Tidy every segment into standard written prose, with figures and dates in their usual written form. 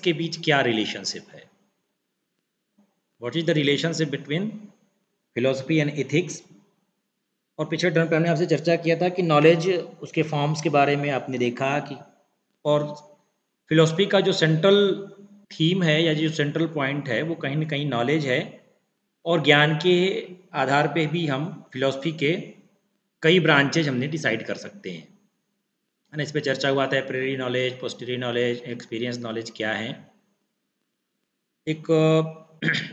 के बीच क्या रिलेशनशिप है? What is the relationship between philosophy and ethics? और पिछले टर्म पे हमने आपसे चर्चा किया था कि नॉलेज, उसके फॉर्म्स के बारे में आपने देखा कि, और फिलोसफी का जो सेंट्रल थीम है या जो सेंट्रल पॉइंट है वो कहीं ना कहीं नॉलेज है, और ज्ञान के आधार पे भी हम फिलोसफी के कई ब्रांचेज हमने डिसाइड कर सकते हैं, है ना। इस पर चर्चा हुआ था prairie knowledge, posterior knowledge, experience knowledge क्या है। एक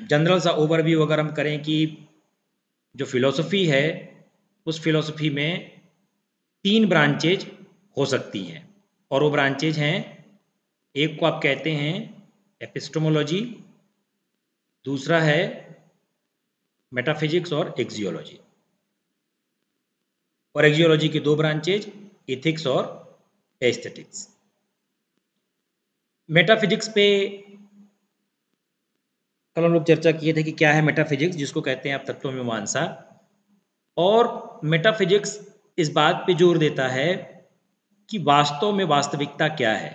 जनरल सा ओवरव्यू अगर हम करें कि जो फिलोसफी है उस फिलोसफी में 3 ब्रांचेज हो सकती हैं, और वो ब्रांचेज हैं, एक को आप कहते हैं एपिस्टेमोलॉजी, दूसरा है मेटाफिजिक्स और एक्सियोलॉजी, और एक्सियोलॉजी की 2 ब्रांचेज एथिक्स और एस्थेटिक्स। मेटाफिजिक्स पे कल हम लोग चर्चा किए थे कि क्या है मेटाफिजिक्स, जिसको कहते हैं आप तत्वमीमांसा। और मेटाफिजिक्स इस बात पे जोर देता है कि वास्तव में वास्तविकता क्या है,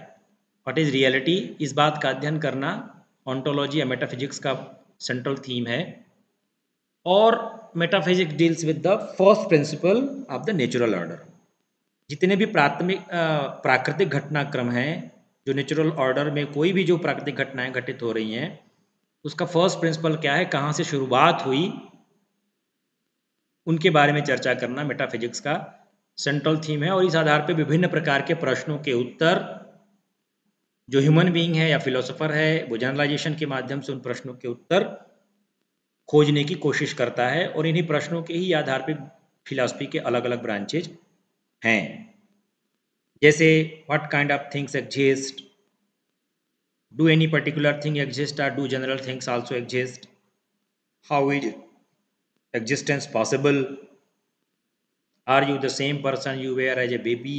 व्हाट इज रियलिटी। इस बात का अध्ययन करना ऑन्टोलॉजी या मेटाफिजिक्स का सेंट्रल थीम है। और metaphysics deals with the first principle of the natural order. जितने भी प्राकृतिक घटनाक्रम हैं, जो नेचुरल ऑर्डर में कोई भी जो प्राकृतिक घटनाएं घटित हो रही हैं, उसका फर्स्ट प्रिंसिपल क्या है, कहाँ से शुरुआत हुई, उनके बारे में चर्चा करना मेटाफिजिक्स का सेंट्रल थीम है। और इस आधार पर विभिन्न प्रकार के प्रश्नों के उत्तर जो ह्यूमन बीइंग है या फिलोसोफर है वो जनरलाइजेशन के माध्यम से उन प्रश्नों के उत्तर खोजने की कोशिश करता है, और इन्हीं प्रश्नों के ही आधार पर फिलॉसफी के अलग अलग ब्रांचेज हैं। जैसे what kind of things exist, do any particular thing exist, और do general things also exist, how is existence possible, are you the same person you were as a baby,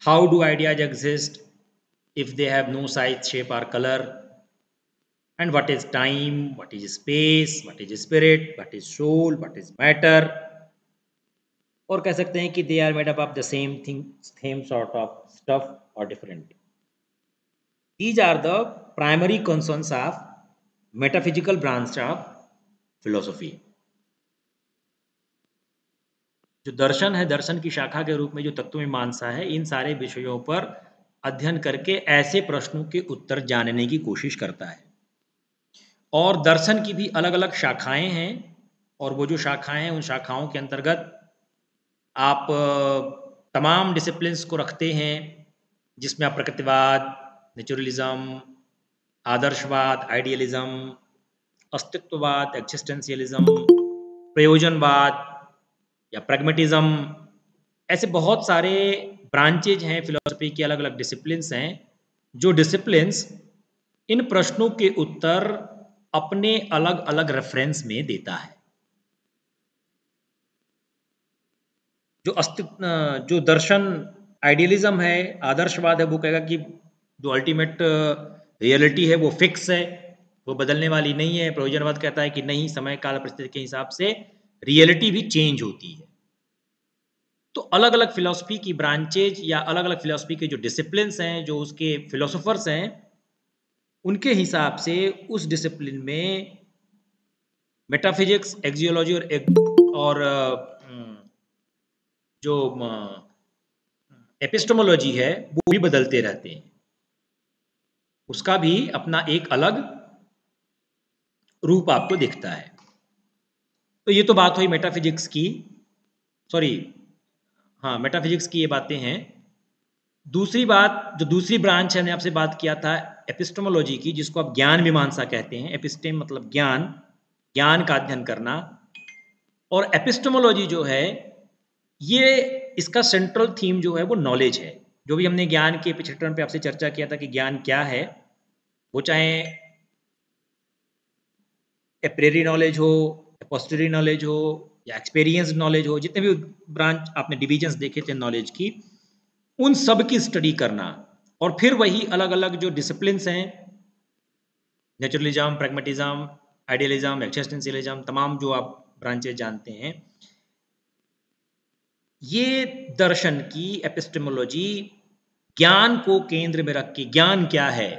how do ideas exist if they have no size, shape or color, and what is time, what is space, what is spirit, what is soul, what is matter। और कह सकते हैं कि they are made up of the same sort of stuff or different। These are the primary concerns of metaphysical branch of philosophy। जो दर्शन है, दर्शन की शाखा के रूप में जो तत्वमीमांसा है, इन सारे विषयों पर अध्ययन करके ऐसे प्रश्नों के उत्तर जानने की कोशिश करता है। और दर्शन की भी अलग अलग शाखाएं हैं, और वो जो शाखाएं हैं उन शाखाओं के अंतर्गत आप तमाम डिसिप्लिन्स को रखते हैं, जिसमें आप प्रकृतिवाद, नेचुरलिज्म, आदर्शवाद, आइडियलिज्म, अस्तित्ववाद, एक्जिस्टेंशियलिज्म, प्रयोजनवाद या प्रैग्मेटिज्म, ऐसे बहुत सारे ब्रांचेज हैं फिलोसफी की, अलग अलग डिसिप्लिन्स हैं, जो डिसिप्लिन्स इन प्रश्नों के उत्तर अपने अलग अलग रेफरेंस में देता है। जो दर्शन आइडियलिज्म है, आदर्शवाद है, वो कहेगा कि जो अल्टीमेट रियलिटी है वो फिक्स है, वो बदलने वाली नहीं है। प्रयोजनवाद कहता है कि नहीं, समय काल परिस्थिति के हिसाब से रियलिटी भी चेंज होती है। तो अलग अलग फिलॉसफी की ब्रांचेज या अलग अलग फिलॉसफी के जो डिसिप्लिन्स हैं, जो उसके फिलोसोफर्स हैं, उनके हिसाब से उस डिसिप्लिन में मेटाफिजिक्स, एक्सियोलॉजी और जो एपिस्टेमोलॉजी है वो भी बदलते रहते हैं। उसका भी अपना एक अलग रूप आपको दिखता है। तो ये तो बात हुई मेटाफिजिक्स की, सॉरी, हाँ, मेटाफिजिक्स की ये बातें हैं। दूसरी बात, जो दूसरी ब्रांच है, मैंने आपसे बात किया था एपिस्टेमोलॉजी की, जिसको आप ज्ञान मीमांसा कहते हैं। एपिस्टेम मतलब ज्ञान, ज्ञान का अध्ययन करना। और एपिस्टेमोलॉजी जो है, ये इसका सेंट्रल थीम जो है वो नॉलेज है। जो भी हमने ज्ञान के पिछले टर्म पे आपसे चर्चा किया था कि ज्ञान क्या है, वो चाहे एप्रेरी नॉलेज हो, पोस्टरी नॉलेज हो या एक्सपीरियंस नॉलेज हो, जितने भी ब्रांच आपने डिविजन्स देखे थे नॉलेज की, उन सब की स्टडी करना। और फिर वही अलग अलग जो डिसिप्लिन्स हैं, नेचुरलिज्म, प्रैग्मेटिज्म, आइडियलिज्म, एक्जिस्टेंशियलिज्म, तमाम जो आप ब्रांचेज जानते हैं, ये दर्शन की एपिस्टेमोलॉजी ज्ञान को केंद्र में रख के ज्ञान क्या है,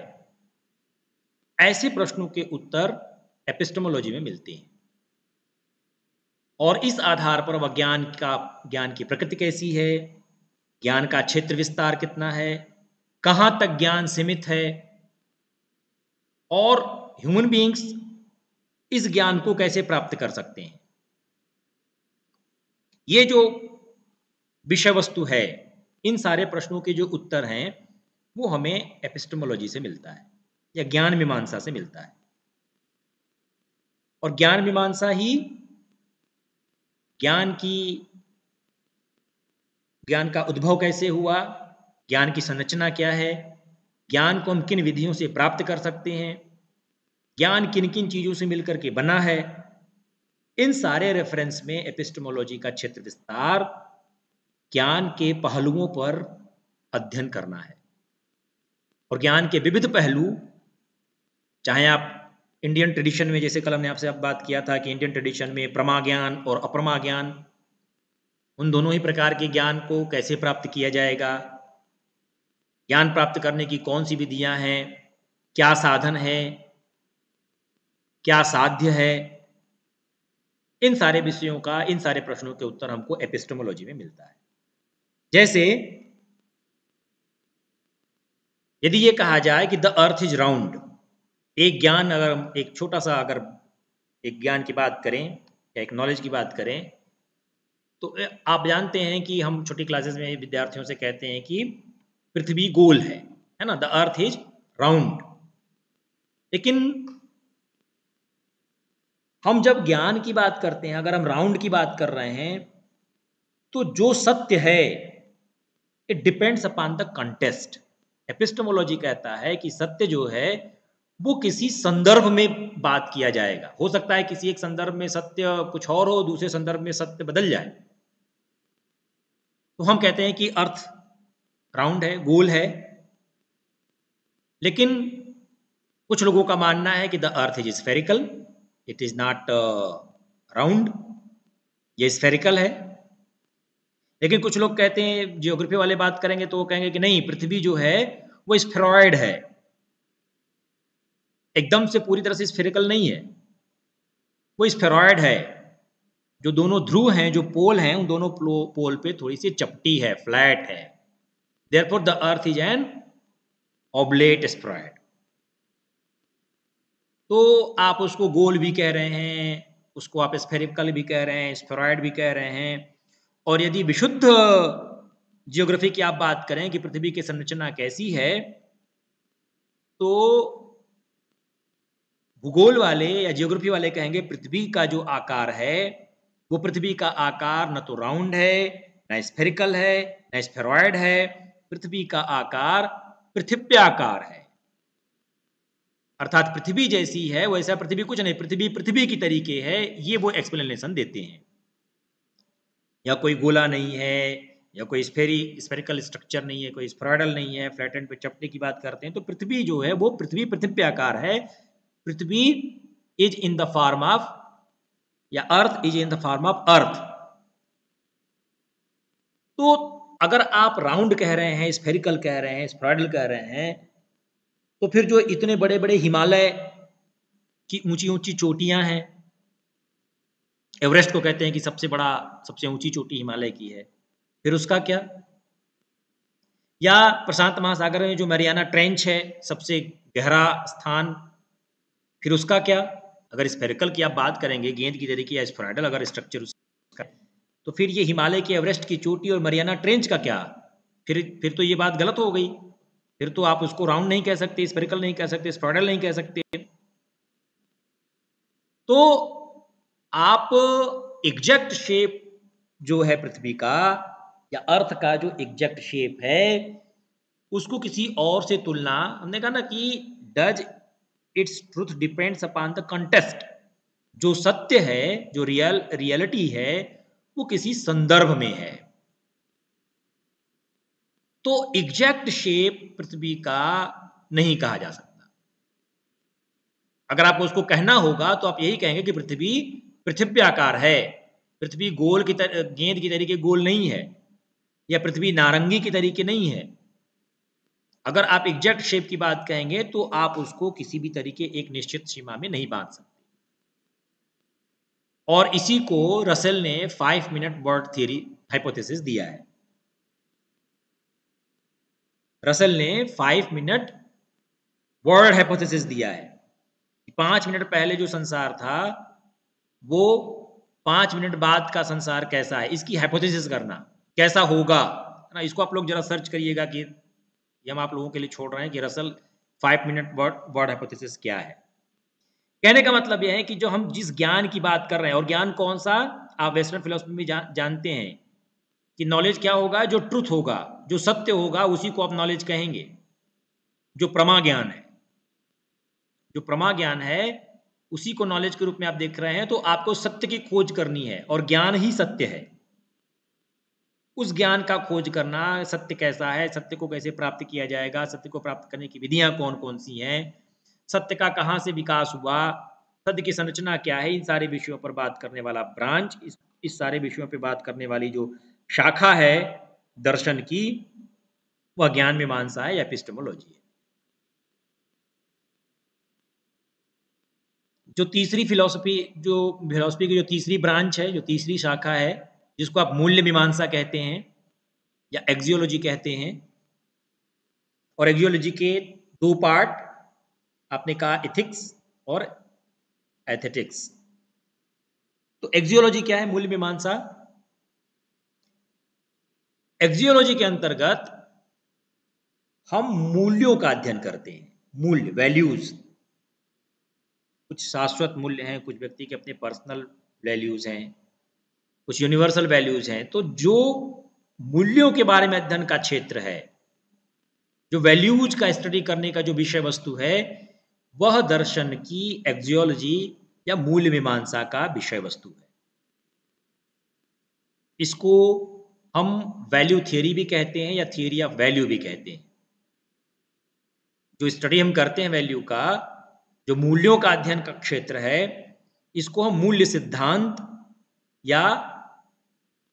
ऐसे प्रश्नों के उत्तर एपिस्टेमोलॉजी में मिलते हैं। और इस आधार पर वह ज्ञान की प्रकृति कैसी है, ज्ञान का क्षेत्र विस्तार कितना है, कहां तक ज्ञान सीमित है, और ह्यूमन बीइंग्स इस ज्ञान को कैसे प्राप्त कर सकते हैं। ये जो विषय वस्तु है, इन सारे प्रश्नों के जो उत्तर हैं वो हमें एपिस्टेमोलॉजी से मिलता है या ज्ञान मीमांसा से मिलता है। और ज्ञान मीमांसा ही ज्ञान का उद्भव कैसे हुआ, ज्ञान की संरचना क्या है, ज्ञान को हम किन विधियों से प्राप्त कर सकते हैं, ज्ञान किन किन चीजों से मिलकर के बना है, इन सारे रेफरेंस में एपिस्टेमोलॉजी का क्षेत्र विस्तार ज्ञान के पहलुओं पर अध्ययन करना है। और ज्ञान के विविध पहलू, चाहे आप इंडियन ट्रेडिशन में, जैसे कल हमने आपसे बात किया था कि इंडियन ट्रेडिशन में प्रमा ज्ञान और अप्रमा ज्ञान, उन दोनों ही प्रकार के ज्ञान को कैसे प्राप्त किया जाएगा, ज्ञान प्राप्त करने की कौन सी विधियां हैं, क्या साधन है, क्या साध्य है, इन सारे विषयों का, इन सारे प्रश्नों के उत्तर हमको एपिस्टेमोलॉजी में मिलता है। जैसे यदि ये कहा जाए कि द अर्थ इज राउंड, एक ज्ञान, अगर एक छोटा सा, अगर एक ज्ञान की बात करें या एक नॉलेज की बात करें, तो आप जानते हैं कि हम छोटी क्लासेस में विद्यार्थियों से कहते हैं कि पृथ्वी गोल है ना, द अर्थ इज राउंड। लेकिन हम जब ज्ञान की बात करते हैं, अगर हम राउंड की बात कर रहे हैं, तो जो सत्य है it depends upon the contest. Epistemology कहता है कि सत्य जो है वो किसी संदर्भ में बात किया जाएगा। हो सकता है किसी एक संदर्भ में सत्य कुछ और हो, दूसरे संदर्भ में सत्य बदल जाए। तो हम कहते हैं कि अर्थ राउंड है, गोल है, लेकिन कुछ लोगों का मानना है कि the earth is spherical, it is not round, ये स्फेरिकल है। लेकिन कुछ लोग कहते हैं, जियोग्राफी वाले बात करेंगे तो वो कहेंगे कि नहीं, पृथ्वी जो है वो स्फेरॉइड है, एकदम से पूरी तरह से स्फेरिकल नहीं है, वो स्फेरॉइड है। जो दोनों ध्रुव हैं, जो पोल हैं, उन दोनों पोल पे थोड़ी सी चपटी है, फ्लैट है। Therefore the earth is an oblate spheroid. तो आप उसको गोल भी कह रहे हैं, उसको आप स्फेरिकल भी कह रहे हैं, स्फेरॉइड भी कह रहे हैं। और यदि विशुद्ध जियोग्राफी की आप बात करें कि पृथ्वी की संरचना कैसी है, तो भूगोल वाले या जियोग्राफी वाले कहेंगे पृथ्वी का जो आकार है वो पृथ्वी का आकार न तो राउंड है, न स्फेरिकल है, न स्फेरॉइड है। पृथ्वी का आकार पृथिव्याकार है, अर्थात पृथ्वी जैसी है वैसा पृथ्वी कुछ नहीं, पृथ्वी पृथ्वी की तरीके है, ये वो एक्सप्लेनेशन देते हैं। या कोई गोला नहीं है, या कोई स्फेरिकल स्ट्रक्चर नहीं है, कोई स्फेरॉइडल नहीं है, फ्लैट एंड पे चपटे की बात करते हैं। तो पृथ्वी जो है वो पृथ्वी पृथिव्याकार है। Prithvi is in the form of, या earth is in the form of earth. तो अगर आप राउंड कह रहे हैं, स्फेरिकल कह रहे हैं, स्फेरॉइडल कह रहे हैं, तो फिर जो इतने बड़े बड़े हिमालय की ऊंची ऊंची चोटियां हैं, एवरेस्ट को कहते हैं कि सबसे बड़ा, सबसे ऊंची चोटी हिमालय की है, फिर उसका क्या? या प्रशांत महासागर में जो मैरियाना ट्रेंच है, सबसे गहरा स्थान, फिर उसका क्या? अगर स्फेरिकल की आप बात करेंगे, गेंद की तरीके, या स्फेरॉइडल अगर स्ट्रक्चर उसका, तो फिर ये हिमालय की एवरेस्ट की चोटी और मैरियाना ट्रेंच का क्या? फिर तो ये बात गलत हो गई। फिर तो आप उसको राउंड नहीं कह सकते, स्फेरिकल नहीं कह सकते, स्फेरॉइडल नहीं कह सकते। तो आप एग्जैक्ट शेप जो है पृथ्वी का या अर्थ का जो एग्जैक्ट शेप है, उसको किसी और से तुलना, हमने कहा ना कि does its truth depends upon the contest. जो सत्य है, जो रियलिटी है, वो किसी संदर्भ में है। तो एग्जैक्ट शेप पृथ्वी का नहीं कहा जा सकता। अगर आपको उसको कहना होगा तो आप यही कहेंगे कि पृथ्वी पृथिव्याकार है, पृथ्वी गोल की गेंद की तरीके गोल नहीं है, या पृथ्वी नारंगी की तरीके नहीं है। अगर आप एग्जैक्ट शेप की बात कहेंगे तो आप उसको किसी भी तरीके एक निश्चित सीमा में नहीं बांध सकते। और इसी को रसेल ने 5 मिनट वर्ड थ्योरी हाइपोथेसिस दिया है। रसेल ने 5 मिनट वर्ड हाइपोथेसिस दिया है। 5 मिनट पहले जो संसार था वो 5 मिनट बाद का संसार कैसा है, इसकी हाइपोथेसिस करना, कैसा होगा ना। इसको आप लोग जरा सर्च करिएगा कि ये हम आप लोगों के लिए छोड़ रहे हैं कि रसेल 5 मिनट वर्ड हाइपोथेसिस क्या है। कहने का मतलब यह है कि जो हम जिस ज्ञान की बात कर रहे हैं, और ज्ञान कौन सा, आप वेस्टर्न फिलोसफी में जानते हैं कि नॉलेज क्या होगा, जो ट्रुथ होगा, जो सत्य होगा, उसी को आप नॉलेज कहेंगे। जो प्रमा ज्ञान है, जो प्रमा ज्ञान है उसी को नॉलेज के रूप में आप देख रहे हैं। तो आपको सत्य की खोज करनी है और ज्ञान ही सत्य है। उस ज्ञान का खोज करना, सत्य कैसा है, सत्य को कैसे प्राप्त किया जाएगा, सत्य को प्राप्त करने की विधियां कौन कौन सी हैं, सत्य का कहाँ से विकास हुआ, सत्य की संरचना क्या है, इन सारे विषयों पर बात करने वाला ब्रांच, इस सारे विषयों पर बात करने वाली जो शाखा है दर्शन की, वह ज्ञान मीमांसा है या एपिस्टेमोलॉजी है। जो तीसरी फिलॉसफी की जो तीसरी ब्रांच है, जो तीसरी शाखा है, जिसको आप मूल्य मीमांसा कहते हैं या एक्सियोलॉजी कहते हैं। और एक्सियोलॉजी के दो पार्ट आपने कहा, एथिक्स और एथेटिक्स। तो एक्सियोलॉजी क्या है, मूल्य मीमांसा। एक्सियोलॉजी के अंतर्गत हम मूल्यों का अध्ययन करते हैं। मूल्य, वैल्यूज, कुछ शाश्वत मूल्य हैं, कुछ व्यक्ति के अपने पर्सनल वैल्यूज हैं, कुछ यूनिवर्सल वैल्यूज हैं। तो जो मूल्यों के बारे में अध्ययन का क्षेत्र है, जो वैल्यूज का स्टडी करने का जो विषय वस्तु है, वह दर्शन की एक्सियोलॉजी या मूल्य मीमांसा का विषय वस्तु है। इसको हम वैल्यू थियरी भी कहते हैं या थियरी ऑफ वैल्यू भी कहते हैं। जो स्टडी हम करते हैं वैल्यू का, जो मूल्यों का अध्ययन का क्षेत्र है, इसको हम मूल्य सिद्धांत या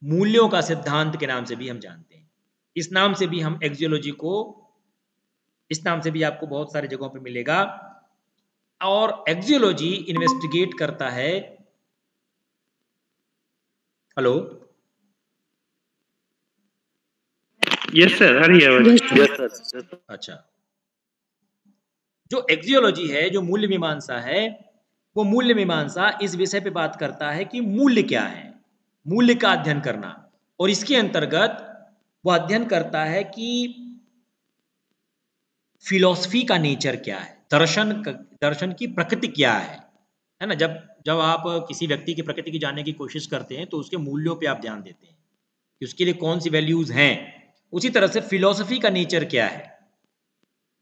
मूल्यों का सिद्धांत के नाम से भी हम जानते हैं। इस नाम से भी हम एक्सियोलॉजी को, इस नाम से भी आपको बहुत सारी जगहों पे मिलेगा। और एक्सियोलॉजी इन्वेस्टिगेट करता है, हेलो, यस सर, आ रही है आवाज। Yes sir. अच्छा, जो एक्सियोलॉजी है, जो मूल्य मीमांसा है, वो मूल्य मीमांसा इस विषय पे बात करता है कि मूल्य क्या है, मूल्य का अध्ययन करना। और इसके अंतर्गत वह अध्ययन करता है कि फिलॉसफी का नेचर क्या है, दर्शन की प्रकृति क्या है ना। जब आप किसी व्यक्ति की प्रकृति की जानने की कोशिश करते हैं तो उसके मूल्यों पे आप ध्यान देते हैं कि उसके लिए कौन सी वैल्यूज हैं। उसी तरह से फिलॉसफी का नेचर क्या है,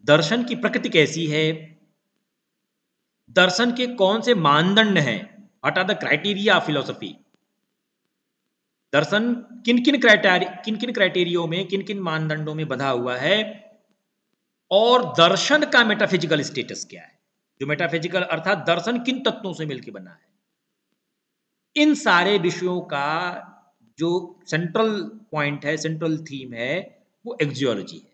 दर्शन की प्रकृति कैसी है, दर्शन के कौन से मानदंड हैं, what are the criteria of philosophy. दर्शन किन किन क्राइटेरियो में, किन किन मानदंडों में बंधा हुआ है, और दर्शन का मेटाफिजिकल स्टेटस क्या है। जो मेटाफिजिकल अर्थात दर्शन किन तत्वों से मिलकर बना है। इन सारे विषयों का जो सेंट्रल पॉइंट है, सेंट्रल थीम है, वो एक्सियोलॉजी है,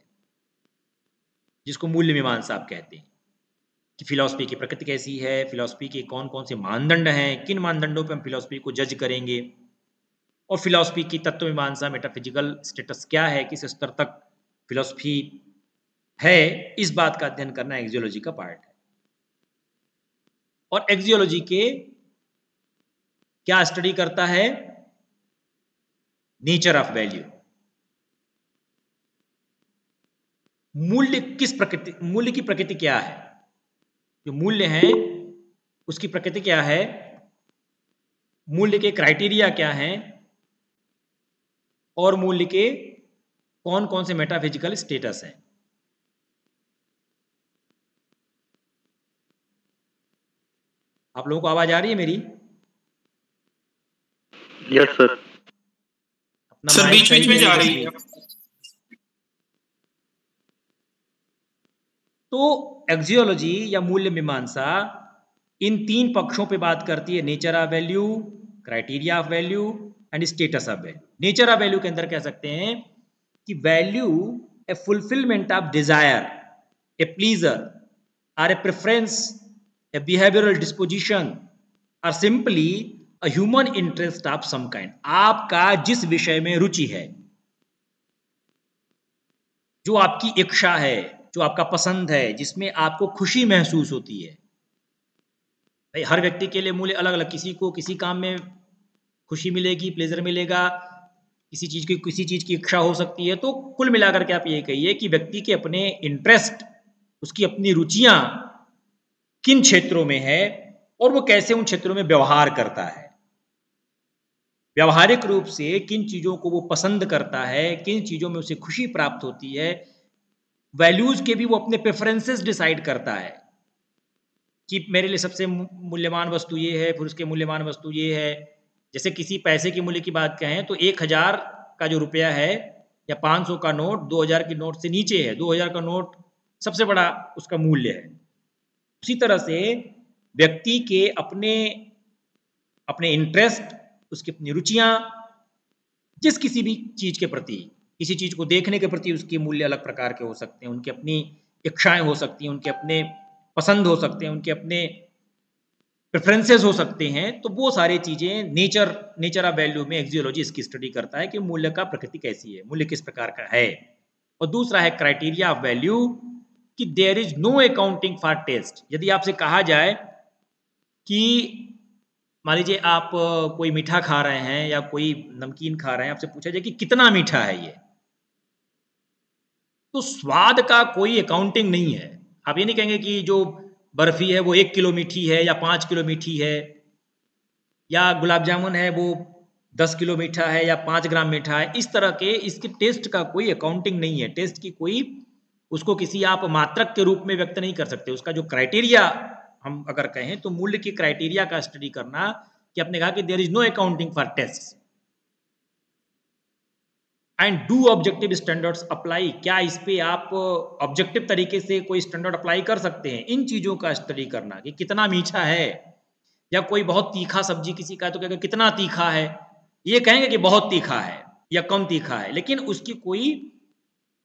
जिसको मूल्य मीमांसा आप कहते हैं। कि फिलॉसफी की प्रकृति कैसी है, फिलॉसफी के कौन कौन से मानदंड हैं, किन मानदंडों पर हम फिलॉसफी को जज करेंगे, और फिलॉसफी की तत्व मीमांसा मेटाफिजिकल स्टेटस क्या है, किस स्तर तक फिलॉसफी है, इस बात का अध्ययन करना एक्सियोलॉजी का पार्ट है। और एक्सियोलॉजी के क्या स्टडी करता है, नेचर ऑफ वैल्यू। मूल्य की प्रकृति क्या है, जो मूल्य है उसकी प्रकृति क्या है, मूल्य के क्राइटेरिया क्या हैं, और मूल्य के कौन कौन से मेटाफिजिकल स्टेटस हैं। आप लोगों को आवाज आ रही है मेरी? Yes sir. अपना सर माइक बीच में जा रही है। तो एक्सियोलॉजी या मूल्य मीमांसा इन तीन पक्षों पे बात करती है, nature of value, criteria of value and status of value. Nature of value के अंदर कह सकते हैं कि value a fulfillment of desire, a pleasure, or a preference, a behavioral disposition, or simply a human interest of some kind. आपका जिस विषय में रुचि है, जो आपकी इच्छा है, जो आपका पसंद है, जिसमें आपको खुशी महसूस होती है। भाई हर व्यक्ति के लिए मूल्य अलग अलग, किसी को किसी काम में खुशी मिलेगी, प्लेजर मिलेगा, किसी चीज़ की इच्छा हो सकती है। तो कुल मिलाकर के आप ये कहिए कि व्यक्ति के अपने इंटरेस्ट, उसकी अपनी रुचियां किन क्षेत्रों में है और वो कैसे उन क्षेत्रों में व्यवहार करता है। व्यवहारिक रूप से किन चीज़ों को वो पसंद करता है, किन चीज़ों में उसे खुशी प्राप्त होती है। वैल्यूज़ के भी वो अपने प्रेफरेंसेस डिसाइड करता है कि मेरे लिए सबसे मूल्यवान वस्तु ये है, फिर उसके मूल्यवान वस्तु ये है। जैसे किसी पैसे के मूल्य की बात कहें तो 1000 का जो रुपया है या 500 का नोट 2000 के नोट से नीचे है। 2000 का नोट सबसे बड़ा उसका मूल्य है। उसी तरह से व्यक्ति के अपने अपने इंटरेस्ट, उसकी अपनी रुचियां, जिस किसी भी चीज़ के प्रति, किसी चीज़ को देखने के प्रति उसके मूल्य अलग प्रकार के हो सकते हैं, उनकी अपनी इच्छाएं हो सकती हैं, उनके अपने पसंद हो सकते हैं, उनके अपने प्रेफरेंसेस हो सकते हैं। तो वो सारी चीज़ें नेचर ऑफ वैल्यू में एक्सियोलॉजी इसकी स्टडी करता है कि मूल्य का प्रकृति कैसी है, मूल्य किस प्रकार का है। और दूसरा है क्राइटेरिया ऑफ वैल्यू कि there is no accounting for taste. यदि आपसे कहा जाए कि मान लीजिए आप कोई मीठा खा रहे हैं या कोई नमकीन खा रहे हैं, आपसे पूछा जाए कि कितना मीठा है ये, तो स्वाद का कोई अकाउंटिंग नहीं है। आप ये नहीं कहेंगे कि जो बर्फी है वो 1 किलो मीठी है या 5 किलो मीठी है, या गुलाब जामुन है वो 10 किलो मीठा है या 5 ग्राम मीठा है। इस तरह के इसके टेस्ट का कोई अकाउंटिंग नहीं है। टेस्ट की कोई, उसको किसी आप मात्रक के रूप में व्यक्त नहीं कर सकते। उसका जो क्राइटेरिया हम अगर कहें तो मूल्य की क्राइटेरिया का स्टडी करना, कि आपने कहा कि there is no accounting for taste and do objective standards apply. क्या इस पे आप ऑब्जेक्टिव तरीके से कोई स्टैंडर्ड अप्लाई कर सकते हैं? इन चीज़ों का स्टडी करना कि कितना मीठा है, या कोई बहुत तीखा सब्जी किसी का है तो कहेगा कितना तीखा है। ये कहेंगे कि बहुत तीखा है या कम तीखा है, लेकिन उसकी कोई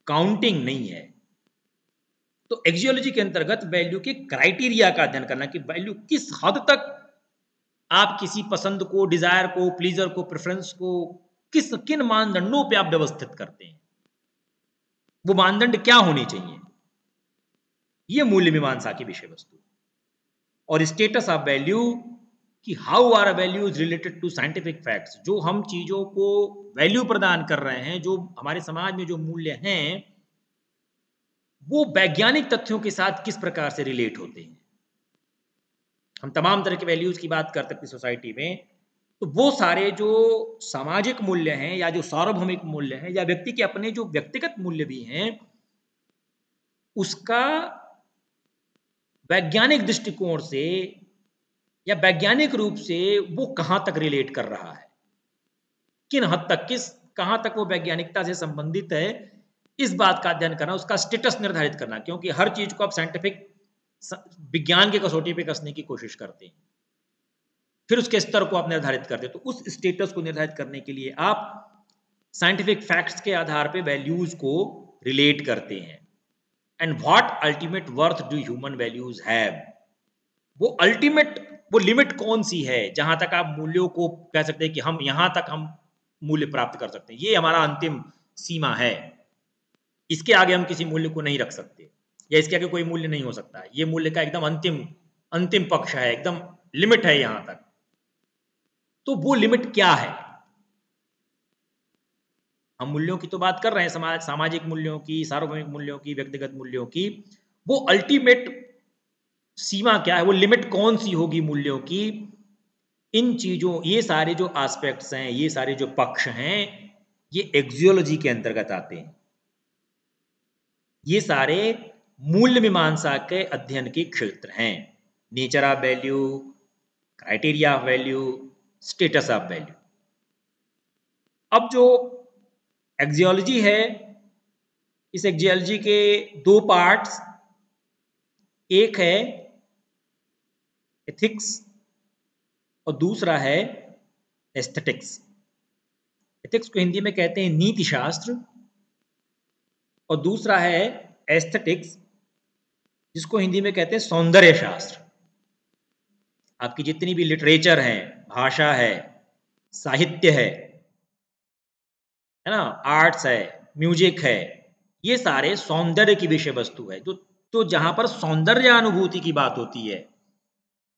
काउंटिंग नहीं है। तो एक्सियोलॉजी के अंतर्गत वैल्यू के क्राइटेरिया का अध्ययन करना कि वैल्यू किस हद तक आप किसी पसंद को, डिजायर को, प्लीजर को, प्रेफरेंस को किन मानदंडों पे आप व्यवस्थित करते हैं, वो मानदंड क्या होने चाहिए। ये मूल्य मीमांसा की विषय वस्तु। और स्टेटस ऑफ वैल्यू कि how are values related to scientific facts. जो हम चीजों को वैल्यू प्रदान कर रहे हैं, जो हमारे समाज में जो मूल्य हैं, वो वैज्ञानिक तथ्यों के साथ किस प्रकार से रिलेट होते हैं। हम तमाम तरह के वैल्यूज की बात करते हैं सोसाइटी में, तो वो सारे जो सामाजिक मूल्य हैं या जो सार्वभौमिक मूल्य हैं या व्यक्ति के अपने जो व्यक्तिगत मूल्य भी हैं, उसका वैज्ञानिक दृष्टिकोण से या वैज्ञानिक रूप से वो कहां तक रिलेट कर रहा है, किन हद तक, कहां तक वो वैज्ञानिकता से संबंधित है, इस बात का अध्ययन करना, उसका स्टेटस निर्धारित करना। क्योंकि हर चीज को आप साइंटिफिक विज्ञान के कसौटी पे कसने की कोशिश करते हैं, फिर उसके स्तर को आप निर्धारित करते हैं। तो उस स्टेटस को निर्धारित करने के लिए आप साइंटिफिक फैक्ट्स के आधार पे वैल्यूज को रिलेट करते हैं। And what ultimate worth do human values have. वो अल्टीमेट, वो लिमिट कौन सी है जहां तक आप मूल्यों को कह सकते हैं कि हम यहां तक हम मूल्य प्राप्त कर सकते हैं, ये हमारा अंतिम सीमा है। इसके आगे हम किसी मूल्य को नहीं रख सकते, या इसके आगे कोई मूल्य नहीं हो सकता। ये मूल्य का एकदम अंतिम पक्ष है, एकदम लिमिट है यहां तक। तो वो लिमिट क्या है? हम मूल्यों की तो बात कर रहे हैं, सामाजिक मूल्यों की, सार्वभौमिक मूल्यों की, व्यक्तिगत मूल्यों की। वो अल्टीमेट सीमा क्या है, वो लिमिट कौन सी होगी मूल्यों की? इन चीजों, ये सारे जो एस्पेक्ट्स हैं, ये सारे जो पक्ष हैं, ये एक्सियोलॉजी के अंतर्गत आते हैं। ये सारे मूल्य मीमांसा के अध्ययन के क्षेत्र हैं। Nature of value, criteria of value, status of value. अब जो एक्सियोलॉजी है, इस एक्सियोलॉजी के दो पार्ट्स, एक है एथिक्स और दूसरा है एस्थेटिक्स। एथिक्स को हिंदी में कहते हैं नीति शास्त्र, और दूसरा है एस्थेटिक्स, जिसको हिंदी में कहते हैं सौंदर्य शास्त्र। आपकी जितनी भी लिटरेचर है, भाषा है, साहित्य है ना, आर्ट्स है, म्यूजिक है, ये सारे सौंदर्य की विषय वस्तु है। तो जहां पर सौंदर्य अनुभूति की बात होती है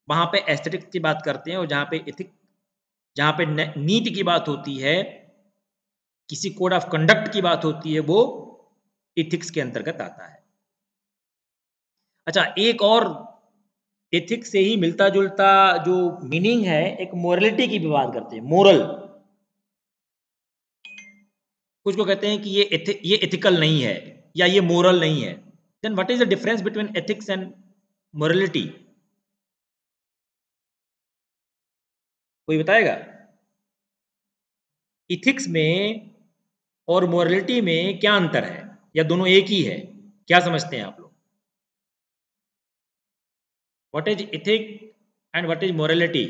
वहां पे एस्थेटिक्स की बात करते हैं, और जहां पे नीति की बात होती है, किसी कोड ऑफ कंडक्ट की बात होती है, वो इथिक्स के अंतर्गत आता है। अच्छा, एक और एथिक्स से ही मिलता जुलता जो मीनिंग है, एक मोरलिटी की भी बात करते हैं, मोरल। कुछ को कहते हैं कि ये एथिकल नहीं है या ये मोरल नहीं है। Then what is the difference between ethics and morality? कोई बताएगा? इथिक्स में और मोरलिटी में क्या अंतर है, या दोनों एक ही है? क्या समझते हैं आप लोग? What is ethic and what is morality?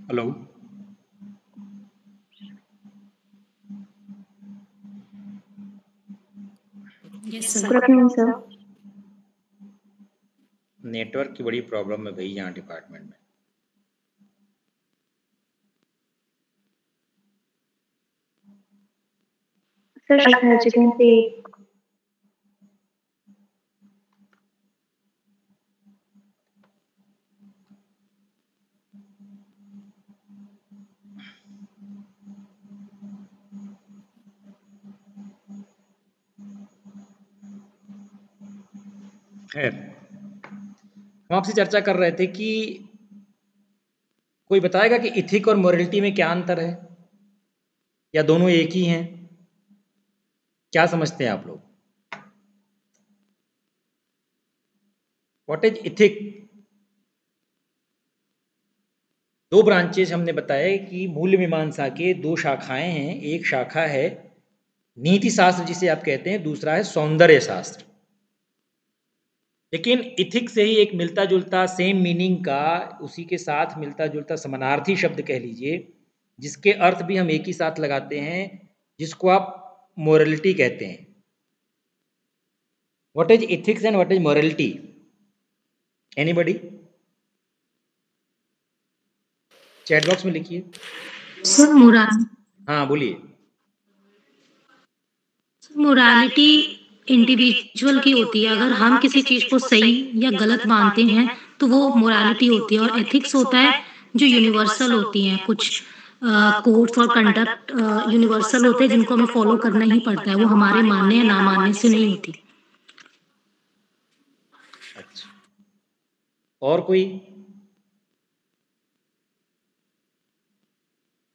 Hello, Yes, sir. Good afternoon, sir. Network की बड़ी प्रॉब्लम है भाई यहाँ डिपार्टमेंट में। Sir, as you can see, खैर, हम आपसे चर्चा कर रहे थे कि कोई बताएगा कि इथिक और मोरलिटी में क्या अंतर है, या दोनों एक ही हैं? क्या समझते हैं आप लोग? What is ethic? दो ब्रांचेज हमने बताए कि मूल्य मीमांसा के दो शाखाएं हैं। एक शाखा है नीति शास्त्र जिसे आप कहते हैं, दूसरा है सौंदर्य शास्त्र। लेकिन इथिक्स से ही एक मिलता जुलता सेम मीनिंग का, उसी के साथ मिलता जुलता समानार्थी शब्द कह लीजिए, जिसके अर्थ भी हम एक ही साथ लगाते हैं, जिसको आप मोरलिटी कहते हैं। What is ethics and what is morality? Anybody? Chat box में लिखिए। सर, हाँ बोलिए। मोरालिटी इंडिविजुअल की होती है। अगर हम किसी चीज को सही या गलत मानते हैं तो वो मोरालिटी होती है, और एथिक्स होता है जो यूनिवर्सल होती हैं। कुछ कोड्स और कंडक्ट यूनिवर्सल होते हैं जिनको हमें फॉलो करना ही पड़ता है, वो हमारे मानने या ना मानने से नहीं होती। अच्छा, और कोई?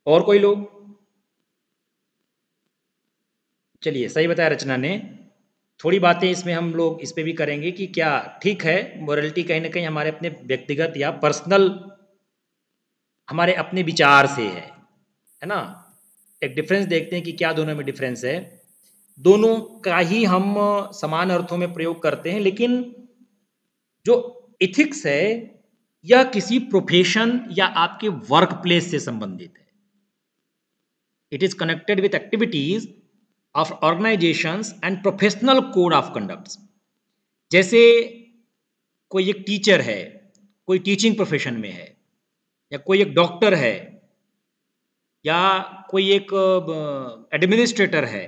और कोई लोग? चलिए, सही बताया रचना ने। थोड़ी बातें इसमें हम लोग इस पे भी करेंगे कि क्या ठीक है मोरलिटी कहीं ना कहीं हमारे अपने व्यक्तिगत या पर्सनल, हमारे अपने विचार से है ना। एक डिफरेंस देखते हैं कि क्या दोनों में डिफरेंस है। दोनों का ही हम समान अर्थों में प्रयोग करते हैं, लेकिन जो इथिक्स है यह किसी प्रोफेशन या आपके वर्क प्लेस से संबंधित है। It is connected with activities of organisations and professional code of conduct. जैसे कोई एक टीचर है, कोई टीचिंग प्रोफेशन में है, या कोई एक डॉक्टर है, या कोई एक एडमिनिस्ट्रेटर है,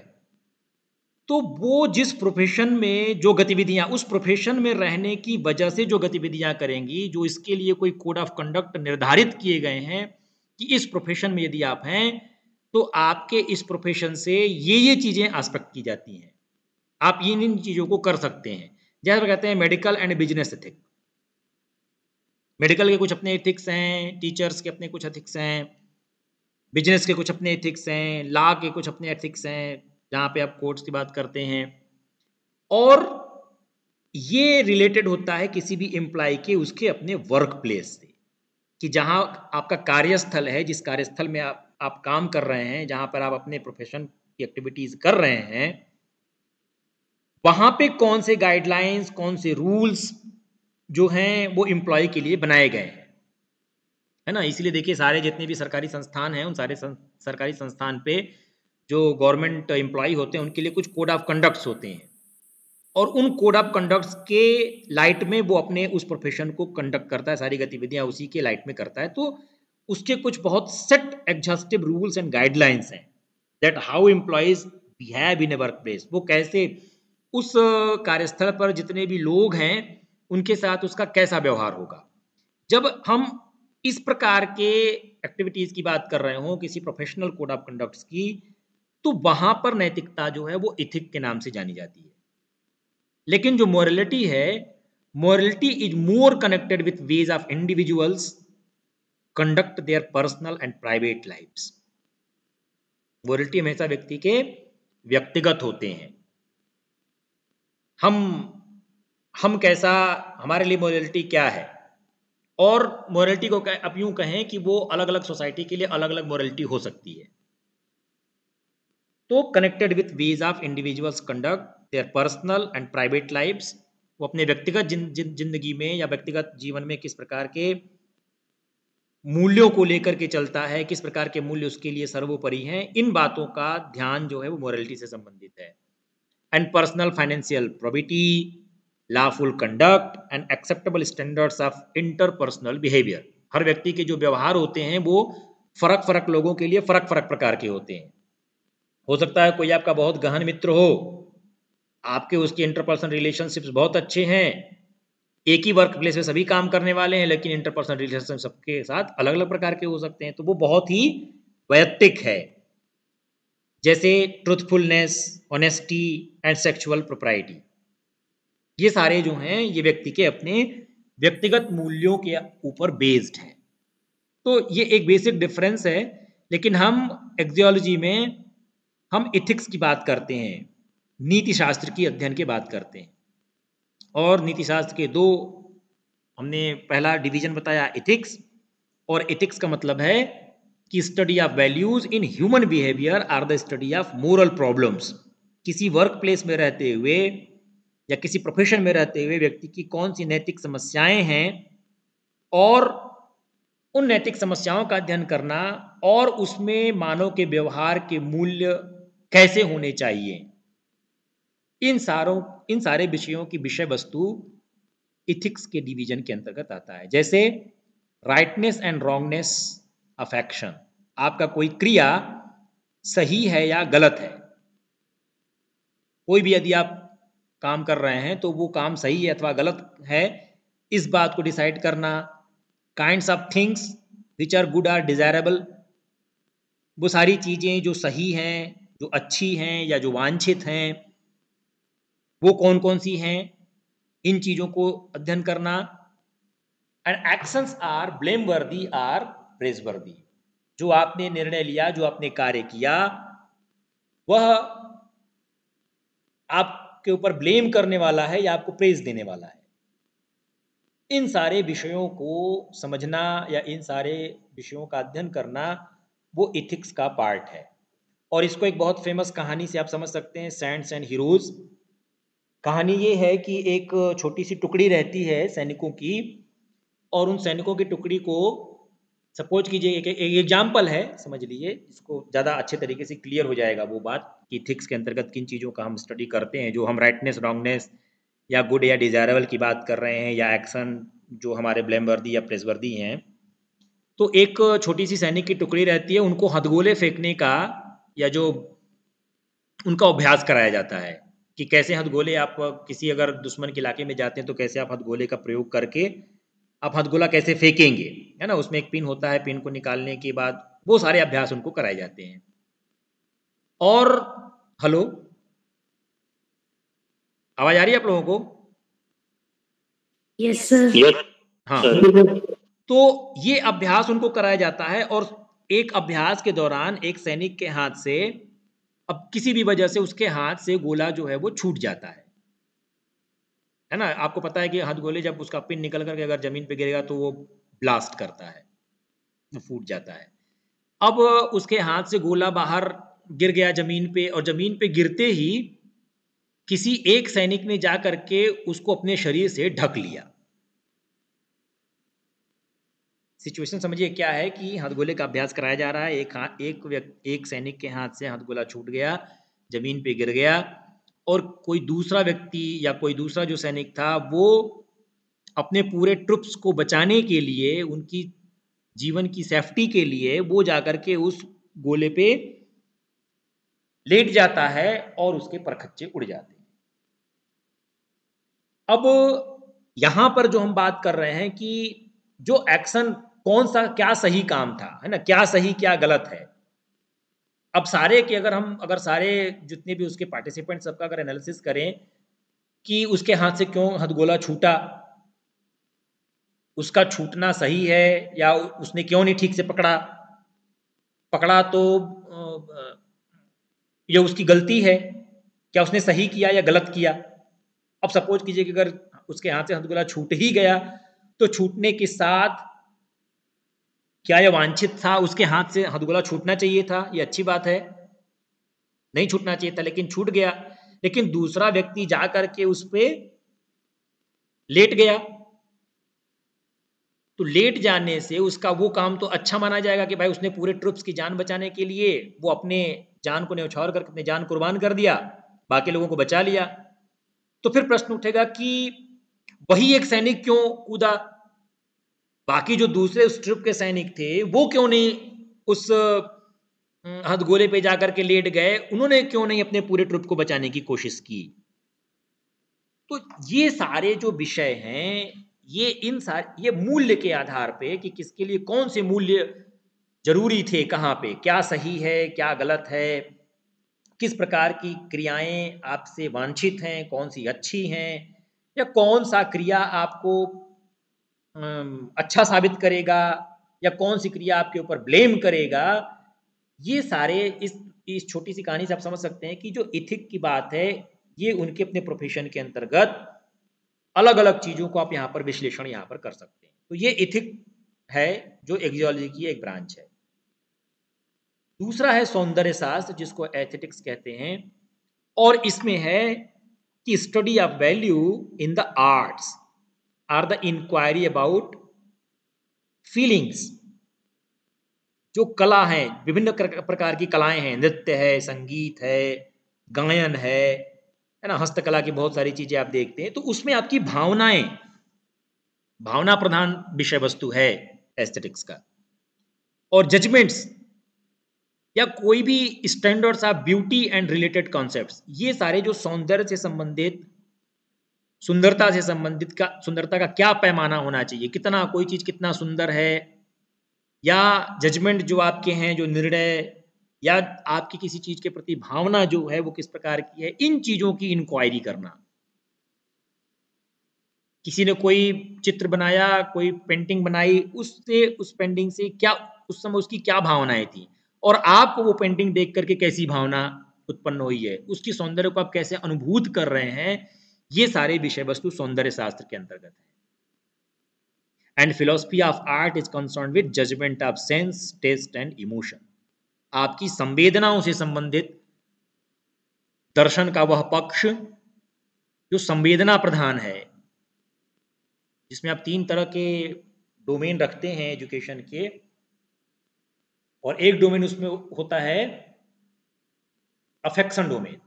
तो वो जिस प्रोफेशन में जो गतिविधियां, उस प्रोफेशन में रहने की वजह से जो गतिविधियां करेंगी, जो इसके लिए कोई कोड ऑफ कंडक्ट निर्धारित किए गए हैं कि इस प्रोफेशन में यदि आप हैं तो आपके इस प्रोफेशन से ये चीजें एक्सपेक्ट की जाती हैं, आप इन चीजों को कर सकते हैं। जैसे कहते हैं medical and business ethics. Medical के कुछ अपने एथिक्स हैं, टीचर्स के अपने कुछ एथिक्स हैं, बिजनेस के कुछ अपने एथिक्स हैं, लॉ के कुछ अपने एथिक्स हैं, जहाँ पे आप कोर्ट्स की बात करते हैं। और ये रिलेटेड होता है किसी भी एम्प्लॉय के उसके अपने वर्क प्लेस से, कि जहाँ आपका कार्यस्थल है, जिस कार्यस्थल में आप काम कर रहे हैं, जहाँ पर आप अपने प्रोफेशन की एक्टिविटीज कर रहे हैं, वहाँ पे कौन से गाइडलाइंस, कौन से रूल्स जो हैं वो एम्प्लॉय के लिए बनाए गए हैं, है ना। इसलिए देखिए, सारे जितने भी सरकारी संस्थान हैं, उन सारे सरकारी संस्थान पे जो गवर्नमेंट एम्प्लॉय होते हैं उनके लिए कुछ कोड ऑफ कंडक्ट्स होते हैं, और उन कोड ऑफ कंडक्ट्स के लाइट में वो अपने उस प्रोफेशन को कंडक्ट करता है, सारी गतिविधियां उसी के लाइट में करता है। तो उसके कुछ बहुत set exhaustive rules and guidelines हैं that how employees behave in a workplace. वो कैसे उस कार्यस्थल पर जितने भी लोग हैं उनके साथ उसका कैसा व्यवहार होगा। जब हम इस प्रकार के एक्टिविटीज की बात कर रहे हो, किसी प्रोफेशनल कोड ऑफ कंडक्ट्स की, तो वहां पर नैतिकता जो है वो इथिक के नाम से जानी जाती है। लेकिन जो मोरलिटी है, morality is more connected with ways of individuals conduct their personal and private lives. Morality हमेशा व्यक्ति के व्यक्तिगत होते हैं। हम कैसा, हमारे लिए मोरलिटी क्या है, और मोरलिटी को अब यूं कहें कि वो अलग अलग सोसाइटी के लिए अलग अलग मोरलिटी हो सकती है। तो connected with ways of individuals conduct their personal and private lives, वो अपने व्यक्तिगत जिंदगी में या व्यक्तिगत जीवन में किस प्रकार के मूल्यों को लेकर के चलता है, किस प्रकार के मूल्य उसके लिए सर्वोपरि हैं, इन बातों का ध्यान जो है वो मोरालिटी से संबंधित है। And personal financial probity, lawful conduct and acceptable standards of interpersonal behaviour. हर व्यक्ति के जो व्यवहार होते हैं वो फर्क फर्क लोगों के लिए फर्क फर्क प्रकार के होते हैं। हो सकता है कोई आपका बहुत गहन मित्र हो, आपके उसके इंटरपर्सनल रिलेशनशिप्स बहुत अच्छे हैं, एक ही वर्क प्लेस में सभी काम करने वाले हैं, लेकिन इंटरपर्सनल रिलेशन सबके साथ अलग अलग प्रकार के हो सकते हैं, तो वो बहुत ही वैयक्तिक है। जैसे truthfulness, honesty and sexual propriety, ये सारे जो हैं ये व्यक्ति के अपने व्यक्तिगत मूल्यों के ऊपर बेस्ड हैं। तो ये एक बेसिक डिफरेंस है। लेकिन हम एक्सियोलॉजी में हम इथिक्स की बात करते हैं, नीति शास्त्र की अध्ययन की बात करते हैं। और नीति शास्त्र के दो हमने पहला डिवीजन बताया इथिक्स, और इथिक्स का मतलब है कि study of values in human behaviour are the study of moral problems. किसी वर्क प्लेस में रहते हुए या किसी प्रोफेशन में रहते हुए व्यक्ति की कौन सी नैतिक समस्याएं हैं, और उन नैतिक समस्याओं का अध्ययन करना, और उसमें मानव के व्यवहार के मूल्य कैसे होने चाहिए, इन सारे विषयों की विषय वस्तु इथिक्स के डिवीजन के अंतर्गत आता है। जैसे rightness and wrongness of action, आपका कोई क्रिया सही है या गलत है। कोई भी यदि आप काम कर रहे हैं तो वो काम सही है अथवा गलत है, इस बात को डिसाइड करना। Kinds of things which are good or desirable, वो सारी चीज़ें जो सही हैं, जो अच्छी हैं या जो वांछित हैं, वो कौन कौन सी हैं, इन चीज़ों को अध्ययन करना। एंड एक्शंस आर ब्लेम वर्दी आर प्रेज वर्दी, जो आपने निर्णय लिया, जो आपने कार्य किया, वह आपके ऊपर ब्लेम करने वाला है या आपको प्रेज देने वाला है। इन सारे विषयों को समझना या इन सारे विषयों का अध्ययन करना वो इथिक्स का पार्ट है। और इसको एक बहुत फेमस कहानी से आप समझ सकते हैं, सेंट्स एंड हीरोज। कहानी ये है कि एक छोटी सी टुकड़ी रहती है सैनिकों की, और उन सैनिकों की टुकड़ी को, सपोज कीजिए एक एग्जाम्पल है, समझ लीजिए, इसको ज़्यादा अच्छे तरीके से क्लियर हो जाएगा वो बात कि इथिक्स के अंतर्गत किन चीज़ों का हम स्टडी करते हैं। जो हम राइटनेस रॉन्गनेस या गुड या डिजायरेबल की बात कर रहे हैं, या एक्शन जो हमारे ब्लेमवर्दी या प्रेजवर्दी हैं। तो एक छोटी सी सैनिक की टुकड़ी रहती है, उनको हथगोले फेंकने का या जो उनका अभ्यास कराया जाता है कि कैसे हथगोले, आप किसी अगर दुश्मन के इलाके में जाते हैं तो कैसे आप हथगोले का प्रयोग करके आप हथगोला कैसे फेंकेंगे, है ना। उसमें एक पिन होता है, पिन को निकालने के बाद वो सारे अभ्यास उनको कराए जाते हैं। और हेलो, आवाज आ रही है आप लोगों को? Yes sir. Yes, हाँ, sir. तो ये अभ्यास उनको कराया जाता है, और एक अभ्यास के दौरान एक सैनिक के हाथ से, अब किसी भी वजह से उसके हाथ से गोला जो है वो छूट जाता है ना। आपको पता है कि हथगोले जब उसका पिन निकल करके अगर जमीन पे गिरेगा तो वो ब्लास्ट करता है, वो फूट जाता है। अब उसके हाथ से गोला बाहर गिर गया जमीन पे, और जमीन पे गिरते ही किसी एक सैनिक ने जा करके उसको अपने शरीर से ढक लिया। सिचुएशन समझिए क्या है कि हथगोले का अभ्यास कराया जा रहा है, एक सैनिक के हाथ से हथगोला छूट गया, जमीन पे गिर गया, और कोई दूसरा व्यक्ति या कोई दूसरा जो सैनिक था वो अपने पूरे ट्रुप्स को बचाने के लिए, उनकी जीवन की सेफ्टी के लिए वो जाकर के उस गोले पे लेट जाता है और उसके परखच्चे उड़ जाते हैं। अब यहां पर जो हम बात कर रहे हैं कि जो एक्शन कौन सा, क्या सही काम था, है ना, क्या सही क्या गलत है। अब सारे के अगर सारे जितने भी उसके पार्टिसिपेंट सबका अगर एनालिसिस करें कि उसके हाथ से क्यों हथगोला छूटा, उसका छूटना सही है या उसने क्यों नहीं ठीक से पकड़ा तो ये उसकी गलती है, क्या उसने सही किया या गलत किया। अब सपोज कीजिए कि अगर उसके हाथ से हथगोला छूट ही गया तो छूटने के साथ क्या यह वांछित था, उसके हाथ से हथगोला छूटना चाहिए था, ये अच्छी बात है, नहीं छूटना चाहिए था, लेकिन छूट गया। लेकिन दूसरा व्यक्ति जाकर के उस पे लेट गया, तो लेट जाने से उसका वो काम तो अच्छा माना जाएगा कि भाई उसने पूरे ट्रुप्स की जान बचाने के लिए वो अपने जान को न्यौछावर करके अपनी जान कुर्बान कर दिया, बाकी लोगों को बचा लिया। तो फिर प्रश्न उठेगा कि वही एक सैनिक क्यों कूदा, बाकी जो दूसरे उस ट्रुप के सैनिक थे वो क्यों नहीं उस हथगोले पे जाकर के लेट गए, उन्होंने क्यों नहीं अपने पूरे ट्रुप को बचाने की कोशिश की। तो ये सारे जो विषय हैं, ये मूल्य के आधार पे कि किसके लिए कौन से मूल्य जरूरी थे, कहाँ पे क्या सही है क्या गलत है, किस प्रकार की क्रियाएं आपसे वांछित हैं, कौन सी अच्छी हैं, या कौन सा क्रिया आपको अच्छा साबित करेगा या कौन सी क्रिया आपके ऊपर ब्लेम करेगा। ये सारे इस छोटी सी कहानी से आप समझ सकते हैं कि जो इथिक की बात है ये उनके अपने प्रोफेशन के अंतर्गत अलग अलग चीजों को आप यहाँ पर विश्लेषण यहाँ पर कर सकते हैं। तो ये इथिक है जो एक्जियोलॉजी की एक ब्रांच है। दूसरा है सौंदर्य शास्त्र जिसको एस्थेटिक्स कहते हैं, और इसमें है कि study of value in the arts or the inquiry about feelings. जो कला है, विभिन्न प्रकार की कलाएं हैं, नृत्य है, संगीत है, गायन है ना, हस्तकला की बहुत सारी चीजें आप देखते हैं, तो उसमें आपकी भावनाएं, भावना प्रधान विषय वस्तु है एस्थेटिक्स का। और जजमेंट्स या कोई भी standards of beauty and related concepts, ये सारे जो सौंदर्य से संबंधित, सुंदरता से संबंधित का, सुंदरता का क्या पैमाना होना चाहिए, कितना कोई चीज कितना सुंदर है, या जजमेंट जो आपके हैं, जो निर्णय या आपकी किसी चीज के प्रति भावना जो है वो किस प्रकार की है, इन चीजों की इंक्वायरी करना। किसी ने कोई चित्र बनाया, कोई पेंटिंग बनाई, उससे उस पेंटिंग से क्या उस समय उसकी क्या भावनाएं थी, और आपको वो पेंटिंग देख करके कैसी भावना उत्पन्न हुई है, उसकी सौंदर्य को आप कैसे अनुभूत कर रहे हैं, ये सारे विषय वस्तु सौंदर्य शास्त्र के अंतर्गत है। And philosophy of art is concern with judgement of sense, taste and emotion. आपकी संवेदनाओं से संबंधित दर्शन का वह पक्ष जो संवेदना प्रधान है, जिसमें आप 3 तरह के डोमेन रखते हैं एजुकेशन के, और एक डोमेन उसमें होता है अफेक्शन डोमेन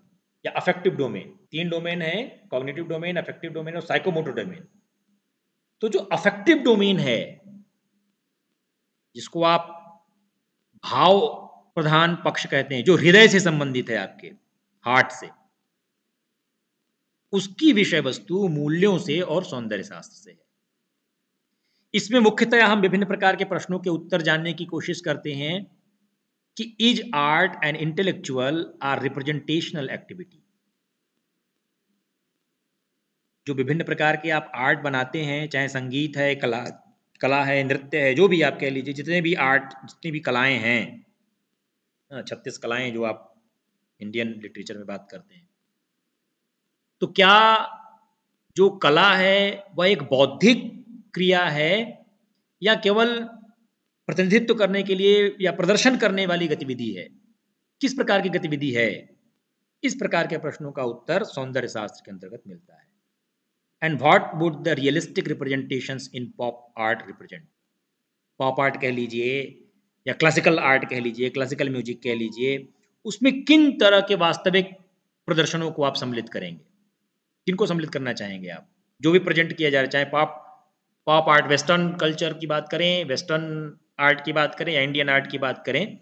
या अफेक्टिव डोमेन। 3 डोमेन है, कॉग्निटिव डोमेन, अफेक्टिव डोमेन और साइकोमोटर डोमेन। तो जो अफेक्टिव डोमेन है, जिसको आप भाव प्रधान पक्ष कहते हैं, जो हृदय से संबंधित है, आपके हार्ट से, उसकी विषय वस्तु मूल्यों से और सौंदर्य शास्त्र से है। इसमें मुख्यतः हम विभिन्न प्रकार के प्रश्नों के उत्तर जानने की कोशिश करते हैं कि is art and intellectual or representational activity. जो विभिन्न प्रकार के आप आर्ट बनाते हैं, चाहे संगीत है, कला है, नृत्य है, जो भी आप कह लीजिए, जितने भी आर्ट, जितनी भी कलाएं हैं, 36 कलाएं जो आप इंडियन लिटरेचर में बात करते हैं, तो क्या जो कला है वह एक बौद्धिक क्रिया है या केवल प्रतिनिधित्व करने के लिए या प्रदर्शन करने वाली गतिविधि है, किस प्रकार की गतिविधि है? इस प्रकार के प्रश्नों का उत्तर सौंदर्य शास्त्र के अंतर्गत मिलता है। And what would the realistic representations in pop art represent. Pop art कह लीजिए या क्लासिकल आर्ट कह लीजिए, क्लासिकल म्यूजिक कह लीजिए, उसमें किन तरह के वास्तविक प्रदर्शनों को आप सम्मिलित करेंगे, किनको सम्मिलित करना चाहेंगे आप? जो भी प्रेजेंट किया जा रहा है, चाहे पॉप आर्ट वेस्टर्न कल्चर की बात करें, वेस्टर्न आर्ट की बात करें या इंडियन आर्ट की बात करें,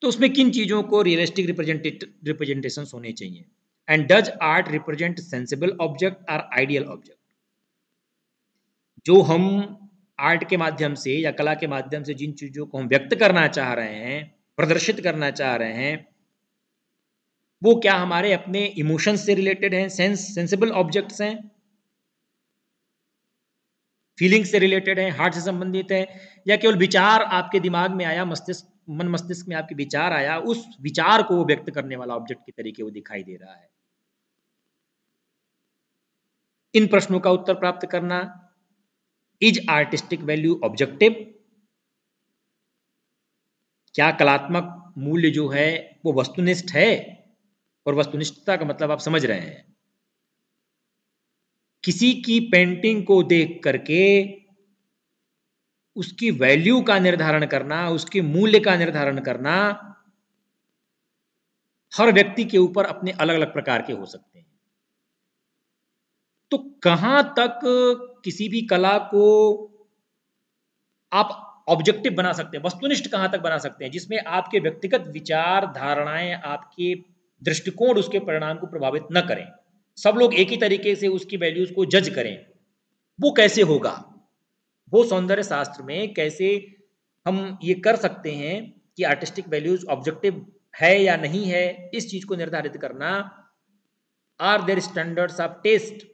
तो उसमें किन चीज़ों को रियलिस्टिक रिप्रेजेंटेशन होने चाहिए। And does art represent sensible object और आइडियल ऑब्जेक्ट। जो हम आर्ट के माध्यम से या कला के माध्यम से जिन चीज़ों को हम व्यक्त करना चाह रहे हैं, प्रदर्शित करना चाह रहे हैं, वो क्या हमारे अपने इमोशंस से रिलेटेड हैं, सेंसिबल ऑब्जेक्ट्स हैं, फीलिंग से रिलेटेड है, हार्ट से संबंधित है, या केवल विचार आपके दिमाग में आया, मन मस्तिष्क में आपके विचार आया, उस विचार को व्यक्त करने वाला ऑब्जेक्ट के तरीके वो दिखाई दे रहा है। इन प्रश्नों का उत्तर प्राप्त करना। Is artistic value objective. क्या कलात्मक मूल्य जो है वो वस्तुनिष्ठ है, और वस्तुनिष्ठता का मतलब आप समझ रहे हैं, किसी की पेंटिंग को देख करके उसकी वैल्यू का निर्धारण करना, उसके मूल्य का निर्धारण करना हर व्यक्ति के ऊपर अपने अलग अलग प्रकार के हो सकते हैं। तो कहाँ तक किसी भी कला को आप ऑब्जेक्टिव बना सकते हैं, वस्तुनिष्ठ कहाँ तक बना सकते हैं, जिसमें आपके व्यक्तिगत विचार, धारणाएं, आपके दृष्टिकोण उसके परिणाम को प्रभावित न करें, सब लोग एक ही तरीके से उसकी वैल्यूज को जज करें, वो कैसे होगा? वो सौंदर्य शास्त्र में कैसे हम ये कर सकते हैं कि आर्टिस्टिक वैल्यूज ऑब्जेक्टिव है या नहीं है, इस चीज को निर्धारित करना। Are there standards of taste,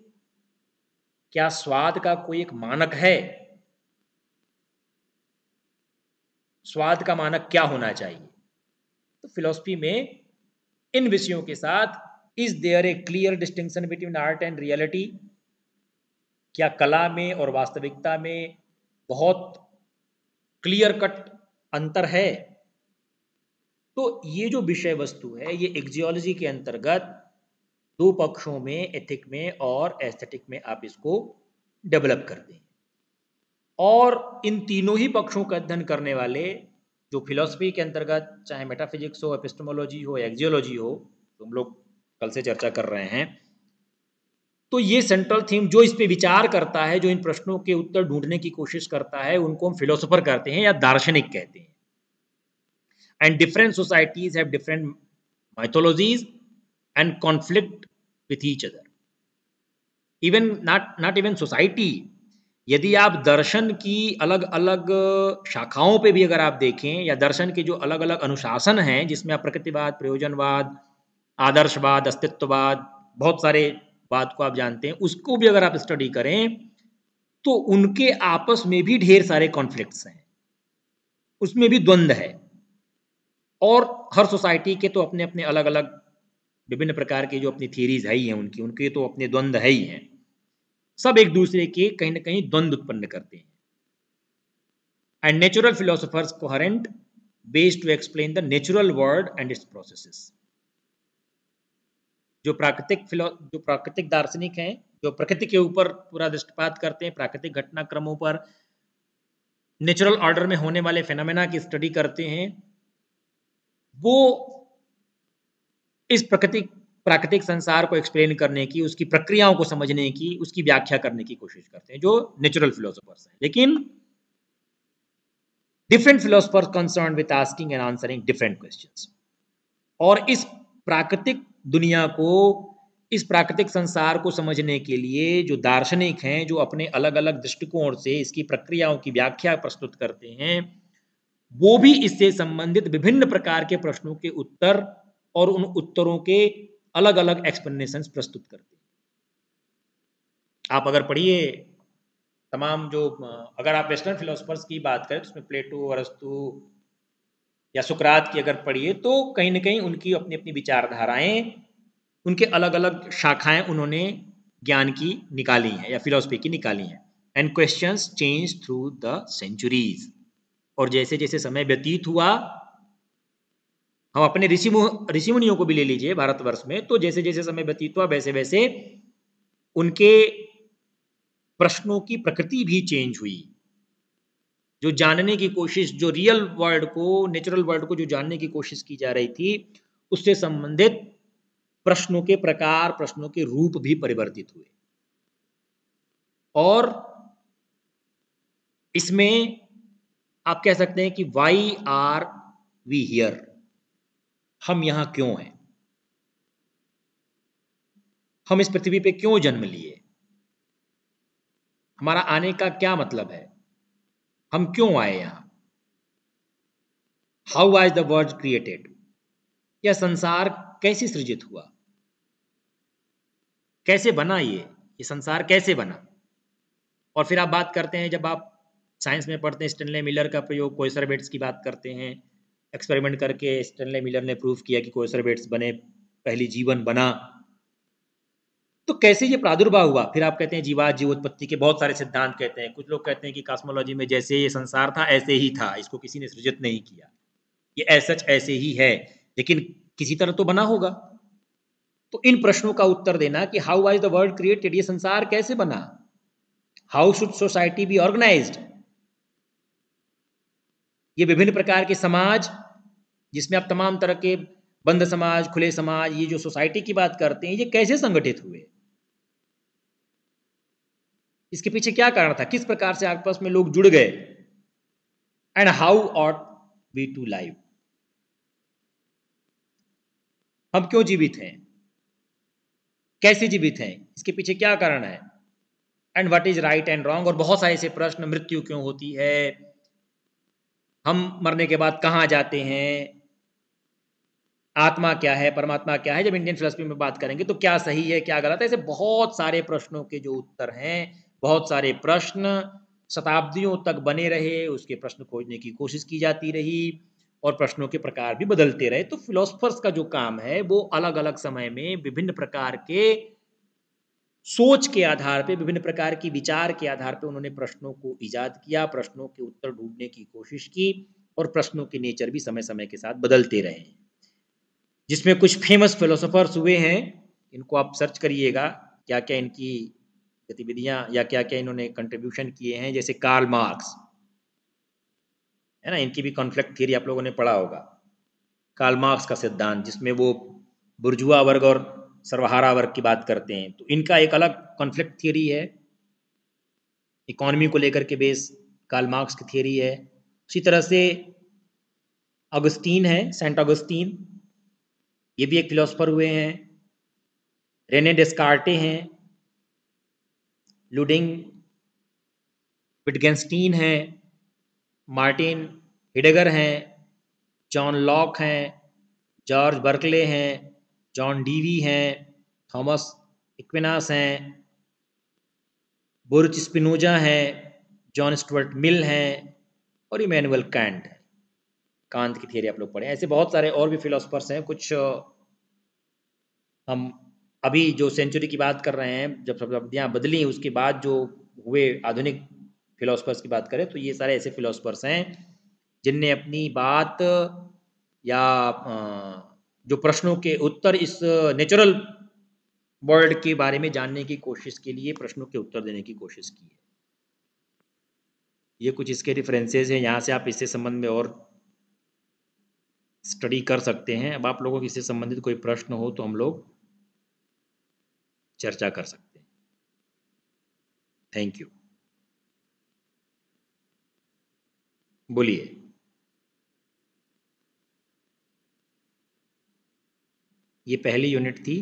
क्या स्वाद का कोई एक मानक है? स्वाद का मानक क्या होना चाहिए? तो फिलॉसफी में इन विषयों के साथ is there a clear distinction between art and reality, क्या कला में और वास्तविकता में बहुत क्लियर कट अंतर है? तो ये जो विषय वस्तु है ये एक्जियोलॉजी के अंतर्गत दो पक्षों में, एथिक में और एस्थेटिक में आप इसको डेवलप करते हैं। और इन तीनों ही पक्षों का अध्ययन करने वाले जो फिलॉसफी के अंतर्गत चाहे मेटाफिजिक्स हो, एपिस्टेमोलॉजी हो, एक्जियोलॉजी हो, तो हम लोग कल से चर्चा कर रहे हैं, तो ये सेंट्रल थीम जो इस पे विचार करता है, जो इन प्रश्नों के उत्तर ढूंढने की कोशिश करता है, उनको हम फिलोसोफर कहते हैं या दार्शनिक कहते हैं। And different societies have different mythologies and conflict with each other. Even not even society, यदि आप दर्शन की अलग अलग शाखाओं पे भी अगर आप देखें, या दर्शन के जो अलग अलग अनुशासन हैं जिसमें आप प्रकृतिवाद, प्रयोजनवाद, आदर्शवाद, अस्तित्ववाद, बहुत सारे बात को आप जानते हैं, उसको भी अगर आप स्टडी करें तो उनके आपस में भी ढेर सारे कॉन्फ्लिक्ट्स हैं, उसमें भी द्वंद्व है। और हर सोसाइटी के तो अपने अपने अलग अलग विभिन्न प्रकार की जो अपनी थियरीज है ही हैं, उनके तो अपने द्वंद्व है ही हैं, सब एक दूसरे के कहीं ना कहीं द्वंद्व उत्पन्न करते हैं। And natural philosophers coherent base to explain the natural world and its processes. जो प्राकृतिक दार्शनिक हैं, जो प्रकृति के ऊपर पूरा दृष्टिपात करते हैं, प्राकृतिक घटनाक्रमों पर, नेचुरल ऑर्डर में होने वाले फेनोमेना की स्टडी करते हैं, वो इस प्राकृतिक संसार को एक्सप्लेन करने की, उसकी प्रक्रियाओं को समझने की, उसकी व्याख्या करने की कोशिश करते हैं, जो नेचुरल फिलोसोफर्स हैं। लेकिन different philosophers concern with asking and answering different questions. और इस प्राकृतिक दुनिया को, इस प्राकृतिक संसार को समझने के लिए जो दार्शनिक हैं, जो अपने अलग अलग दृष्टिकोण से इसकी प्रक्रियाओं की व्याख्या प्रस्तुत करते हैं, वो भी इससे संबंधित विभिन्न प्रकार के प्रश्नों के उत्तर और उन उत्तरों के अलग अलग एक्सप्लेनेशंस प्रस्तुत करते हैं। आप अगर पढ़िए तमाम जो, अगर आप वेस्टर्न फिलोसफर्स की बात करें तो उसमें प्लेटो, अरस्तु या सुकरात की अगर पढ़िए, तो कहीं ना कहीं उनकी अपनी अपनी विचारधाराएं, उनके अलग अलग शाखाएं उन्होंने ज्ञान की निकाली हैं या फिलोसफी की निकाली हैं। And questions change through the centuries. और जैसे जैसे समय व्यतीत हुआ, हम अपने ऋषि मुनियों को भी ले लीजिए भारतवर्ष में, तो जैसे जैसे समय व्यतीत हुआ वैसे वैसे उनके प्रश्नों की प्रकृति भी चेंज हुई। जो जानने की कोशिश, जो रियल वर्ल्ड को, नेचुरल वर्ल्ड को जो जानने की कोशिश की जा रही थी, उससे संबंधित प्रश्नों के प्रकार, प्रश्नों के रूप भी परिवर्तित हुए। और इसमें आप कह सकते हैं कि वाई आर वी हियर, हम यहां क्यों हैं, हम इस पृथ्वी पे क्यों जन्म लिए, हमारा आने का क्या मतलब है, हम क्यों आए यहां, how was the world created, यह संसार कैसे सृजित हुआ, कैसे बना ये संसार कैसे बना। और फिर आप बात करते हैं, जब आप साइंस में पढ़ते हैं, स्टेनले मिलर का प्रयोग, कोएसर बेड्स की बात करते हैं, एक्सपेरिमेंट करके स्टेनले मिलर ने प्रूव किया कि कोएसर बेड्स बने, पहली जीवन बना। तो कैसे ये प्रादुर्भाव हुआ? फिर आप कहते हैं जीवात, जीवोत्पत्ति के बहुत सारे सिद्धांत कहते हैं। कुछ लोग कहते हैं कि कॉस्मोलॉजी में जैसे ये संसार था ऐसे ही था, इसको किसी ने सृजित नहीं किया, ये सच ऐसे ही है, लेकिन किसी तरह तो बना होगा। तो इन प्रश्नों का उत्तर देना कि how was the world created, ये संसार कैसे बना, how should society be organised, ये विभिन्न प्रकार के समाज, जिसमें आप तमाम तरह के बंद समाज, खुले समाज, ये जो सोसाइटी की बात करते हैं, ये कैसे संगठित हुए? इसके पीछे क्या कारण था? किस प्रकार से आपस में लोग जुड़ गए? And how ought we to live? हम क्यों जीवित हैं? कैसे जीवित हैं? इसके पीछे क्या कारण है? And what is right and wrong? और बहुत सारे ऐसे प्रश्न, मृत्यु क्यों होती है? हम मरने के बाद कहाँ जाते हैं? आत्मा क्या है? परमात्मा क्या है? जब इंडियन फिलॉसफी में बात करेंगे तो क्या सही है, क्या गलत है? ऐसे बहुत सारे प्रश्नों के जो उत्तर हैं, बहुत सारे प्रश्न शताब्दियों तक बने रहे, उसके प्रश्न खोजने की कोशिश की जाती रही और प्रश्नों के प्रकार भी बदलते रहे। तो फिलोसफर्स का जो काम है वो अलग अलग समय में विभिन्न प्रकार के सोच के आधार पे, विभिन्न प्रकार की विचार के आधार पे उन्होंने प्रश्नों को इजाद किया, प्रश्नों के उत्तर ढूंढने की कोशिश की और प्रश्नों के नेचर भी समय समय के साथ बदलते रहे, जिसमें कुछ फेमस फिलोसोफर्स हुए हैं। इनको आप सर्च करिएगा, क्या क्या इनकी गतिविधियां या क्या क्या इन्होंने कंट्रीब्यूशन किए हैं। जैसे कार्ल मार्क्स है ना, इनकी भी कॉन्फ्लिक्ट थियरी आप लोगों ने पढ़ा होगा। कार्ल मार्क्स का सिद्धांत, जिसमें वो बुर्जुआ वर्ग और सर्वहारा वर्ग की बात करते हैं, तो इनका एक अलग कॉन्फ्लिक्ट थियरी है। इकोनॉमी को लेकर के बेस कार्ल मार्क्स की थियरी है। उसी तरह से अगस्तीन है, सेंट अगस्तीन, ये भी एक फिलोसफर हुए हैं। रेने डेस्कार्टे हैं, लुडिंग विटगेंस्टीन हैं, मार्टिन हिडेगर हैं, जॉन लॉक हैं, जॉर्ज बर्कले हैं, जॉन डीवी हैं, थॉमस एक्विनास हैं, बुर्च स्पिनोजा हैं, जॉन स्टुअर्ट मिल हैं और इमैनुअल कैंट है। कांत की थियरी आप लोग पढ़े। ऐसे बहुत सारे और भी फिलोसफर्स हैं। कुछ हम अभी जो सेंचुरी की बात कर रहे हैं, जब शताब्दियाँ बदली उसके बाद जो हुए आधुनिक फिलोसफर्स की बात करें, तो ये सारे ऐसे फिलोसफर्स हैं जिनने अपनी बात या जो प्रश्नों के उत्तर इस नेचुरल वर्ल्ड के बारे में जानने की कोशिश के लिए प्रश्नों के उत्तर देने की कोशिश की है। ये कुछ इसके रेफरेंसेस हैं, यहाँ से आप इससे संबंध में और स्टडी कर सकते हैं। अब आप लोगों को इससे संबंधित कोई प्रश्न हो तो हम लोग चर्चा कर सकते हैं। Thank you. बोलिए। ये पहली यूनिट थी।